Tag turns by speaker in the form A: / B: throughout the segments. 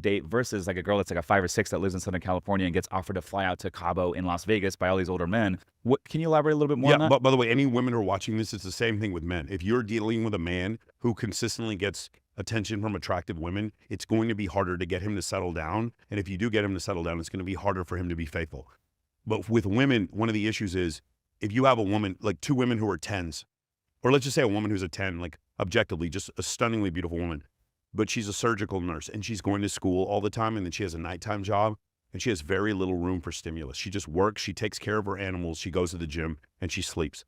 A: date versus like a girl that's like a 5 or 6 that lives in Southern California and gets offered to fly out to Cabo in Las Vegas by all these older men. What can you elaborate a little bit more on that?
B: But by the way, any women who are watching this, it's the same thing with men. If you're dealing with a man who consistently gets attention from attractive women, it's going to be harder to get him to settle down. And if you do get him to settle down, it's going to be harder for him to be faithful. But with women, one of the issues is if you have a woman, like 2 women who are 10s, or let's just say a woman who's a 10, like objectively, just a stunningly beautiful woman, but she's a surgical nurse and she's going to school all the time and then she has a nighttime job and she has very little room for stimulus. She just works, she takes care of her animals, she goes to the gym and she sleeps.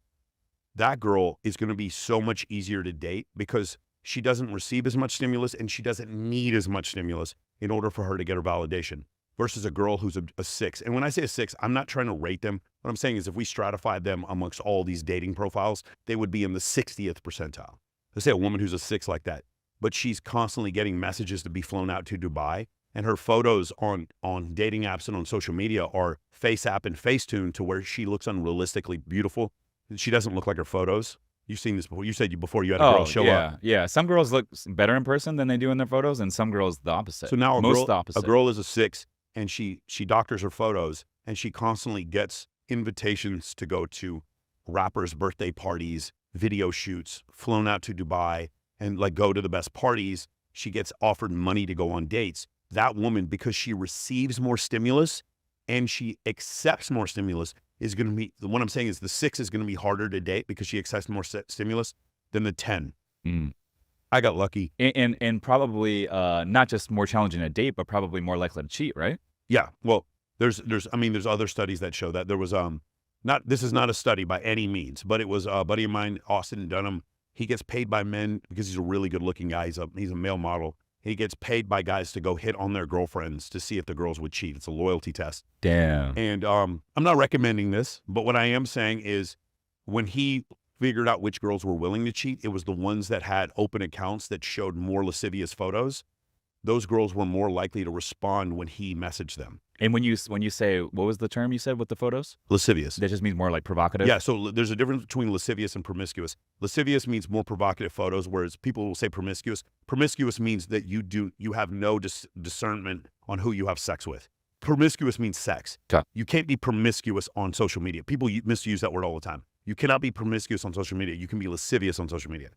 B: That girl is going to be so much easier to date because she doesn't receive as much stimulus and she doesn't need as much stimulus in order for her to get her validation versus a girl who's a 6. And when I say a 6, I'm not trying to rate them. What I'm saying is if we stratified them amongst all these dating profiles, they would be in the 60th percentile. Let's say a woman who's a 6 like that, but she's constantly getting messages to be flown out to Dubai. And her photos on dating apps and on social media are FaceApp and Facetune to where she looks unrealistically beautiful. She doesn't look like her photos. You've seen this before. You said before you had a girl show up.
A: Yeah. Some girls look better in person than they do in their photos, and some girls the opposite.
B: So now
A: a
B: girl is a 6, and she doctors her photos, and she constantly gets invitations to go to rappers' birthday parties, video shoots, flown out to Dubai, and like go to the best parties. She gets offered money to go on dates. That woman, because she receives more stimulus and she accepts more stimulus, is going to be, what I'm saying is the 6 is going to be harder to date because she accepts more stimulus than the 10. I got lucky.
A: And probably not just more challenging to date, but probably more likely to cheat, right?
B: Yeah. Well, there's other studies that show that. There was, this is not a study by any means, but it was a buddy of mine, Austin Dunham. He gets paid by men because he's a really good looking guy. He's a male model. He gets paid by guys to go hit on their girlfriends to see if the girls would cheat. It's a loyalty test.
A: Damn.
B: And I'm not recommending this, but what I am saying is when he figured out which girls were willing to cheat, it was the ones that had open accounts that showed more lascivious photos. Those girls were more likely to respond when he messaged them.
A: And when you say, what was the term you said with the photos?
B: Lascivious.
A: That just means more like provocative?
B: Yeah, so there's a difference between lascivious and promiscuous. Lascivious means more provocative photos, whereas people will say promiscuous. Promiscuous means that you have no discernment on who you have sex with. Promiscuous means sex.
A: Okay.
B: You can't be promiscuous on social media. People misuse that word all the time. You cannot be promiscuous on social media. You can be lascivious on social media.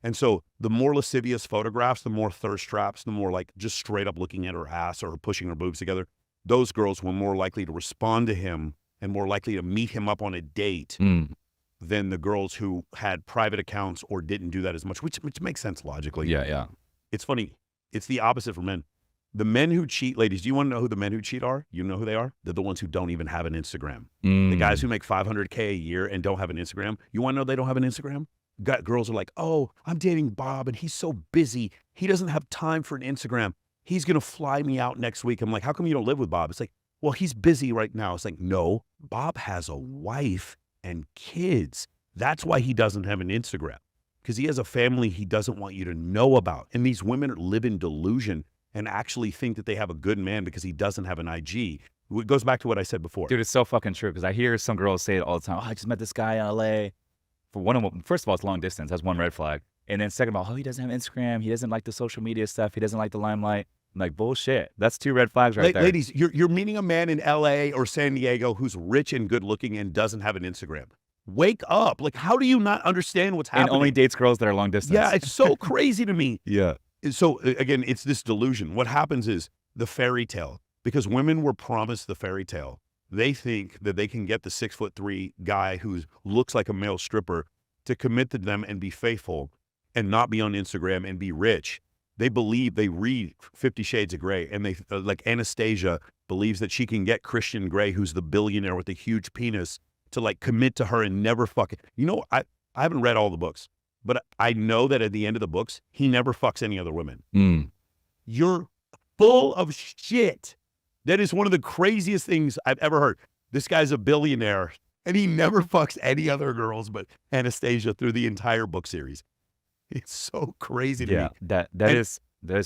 B: And so the more lascivious photographs, the more thirst traps, the more like just straight up looking at her ass or pushing her boobs together, those girls were more likely to respond to him and more likely to meet him up on a date than the girls who had private accounts or didn't do that as much, which makes sense logically.
A: Yeah.
B: It's funny. It's the opposite for men. The men who cheat, ladies, do you want to know who the men who cheat are? You know who they are? They're the ones who don't even have an Instagram. The guys who make $500K a year and don't have an Instagram. You want to know they don't have an Instagram? Girls are like, oh, I'm dating Bob and he's so busy. He doesn't have time for an Instagram. He's going to fly me out next week. I'm like, how come you don't live with Bob? It's like, well, he's busy right now. It's like, no, Bob has a wife and kids. That's why he doesn't have an Instagram, because he has a family he doesn't want you to know about. And these women live in delusion and actually think that they have a good man because he doesn't have an IG. It goes back to what I said before.
A: Dude, it's so fucking true, because I hear some girls say it all the time. Oh, I just met this guy in LA. For one of them, first of all, it's long distance. That's one red flag. And then second of all, oh, he doesn't have Instagram. He doesn't like the social media stuff. He doesn't like the limelight. I'm like, bullshit. That's 2 red flags right there.
B: Ladies, you're meeting a man in LA or San Diego who's rich and good looking and doesn't have an Instagram. Wake up. Like, how do you not understand what's happening?
A: And only dates girls that are long distance.
B: Yeah, it's so crazy to me.
A: Yeah.
B: So again, it's this delusion. What happens is the fairy tale, because women were promised the fairy tale. They think that they can get the 6'3" guy who looks like a male stripper to commit to them and be faithful and not be on Instagram and be rich. They read 50 Shades of Grey, and they like Anastasia believes that she can get Christian Grey, who's the billionaire with the huge penis, to like commit to her and never fuck it. You know, I haven't read all the books, but I know that at the end of the books, he never fucks any other women. You're full of shit. That is one of the craziest things I've ever heard. This guy's a billionaire and he never fucks any other girls but Anastasia through the entire book series. It's so crazy to me.
A: That is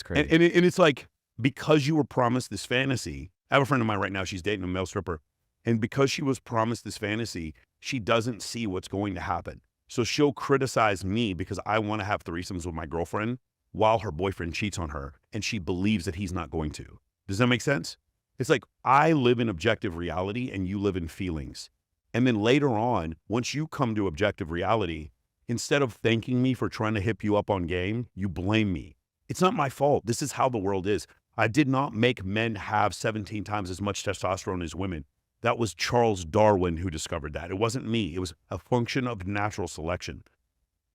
A: crazy.
B: And it's like, because you were promised this fantasy. I have a friend of mine right now, she's dating a male stripper. And because she was promised this fantasy, she doesn't see what's going to happen. So she'll criticize me because I want to have threesomes with my girlfriend. while her boyfriend cheats on her, and she believes that he's not going to. Does that make sense? It's like, I live in objective reality and you live in feelings. And then later on, once you come to objective reality, instead of thanking me for trying to hip you up on game, you blame me. It's not my fault. This is how the world is. I did not make men have 17 times as much testosterone as women. That was Charles Darwin who discovered that. It wasn't me. It was a function of natural selection.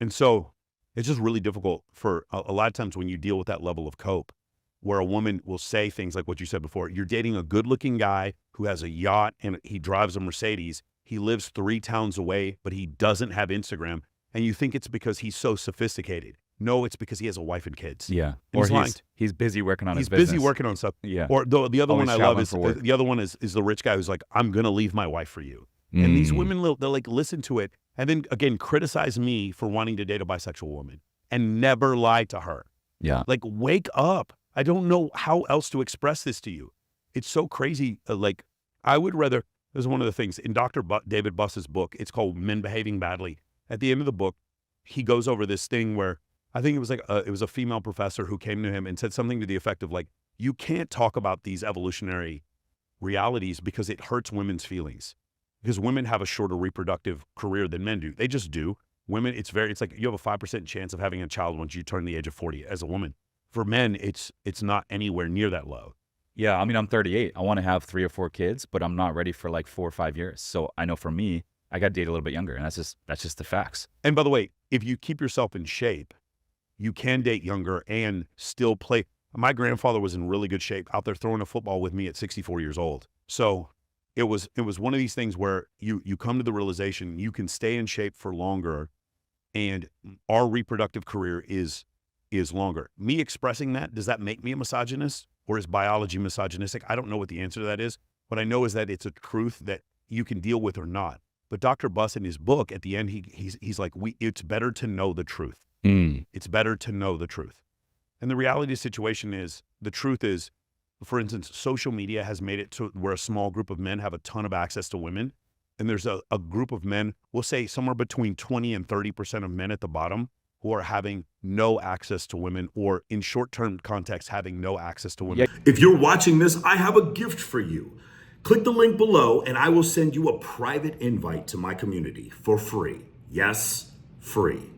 B: And so it's just really difficult for a lot of times when you deal with that level of cope, where a woman will say things like what you said before. You're dating a good-looking guy who has a yacht and he drives a Mercedes. He lives 3 towns away, but he doesn't have Instagram. And you think it's because he's so sophisticated. No, it's because he has a wife and kids.
A: Yeah.
B: And
A: Or he's busy working on his
B: he's
A: business.
B: busy working on stuff.
A: Yeah.
B: Or the other
A: Always
B: one I love
A: traveling
B: is
A: for work.
B: the other one is the rich guy who's like, I'm gonna leave my wife for you. And these women, they'll like listen to it and then again criticize me for wanting to date a bisexual woman and never lie to her.
A: Yeah.
B: Like, wake up. I don't know how else to express this to you. It's so crazy. Like, I would rather, this is one of the things in David Buss's book, it's called Men Behaving Badly. At the end of the book, he goes over this thing where I think it was like, it was a female professor who came to him and said something to the effect of like, you can't talk about these evolutionary realities because it hurts women's feelings. Because women have a shorter reproductive career than men do. They just do. Women, it's like you have a 5% chance of having a child once you turn the age of 40 as a woman. For men, it's not anywhere near that low.
A: Yeah. I mean, I'm 38. I want to have 3 or 4 kids, but I'm not ready for like 4 or 5 years. So I know for me, I got to date a little bit younger, and that's just the facts.
B: And by the way, if you keep yourself in shape, you can date younger and still play. My grandfather was in really good shape out there throwing a football with me at 64 years old. So it was one of these things where you come to the realization you can stay in shape for longer, and our reproductive career is longer. Me expressing that, does that make me a misogynist, or is biology misogynistic? I don't know what the answer to that is. What I know is that it's a truth that you can deal with or not. But Dr. Buss in his book, at the end, he's like, it's better to know the truth. It's better to know the truth. And the reality of the situation is, the truth is, for instance, social media has made it to where a small group of men have a ton of access to women. And there's a group of men, we'll say somewhere between 20 and 30% of men at the bottom who are having no access to women, or in short-term context, having no access to women.
A: Yeah.
C: If you're watching this, I have a gift for you. Click the link below and I will send you a private invite to my community for free. Yes, free.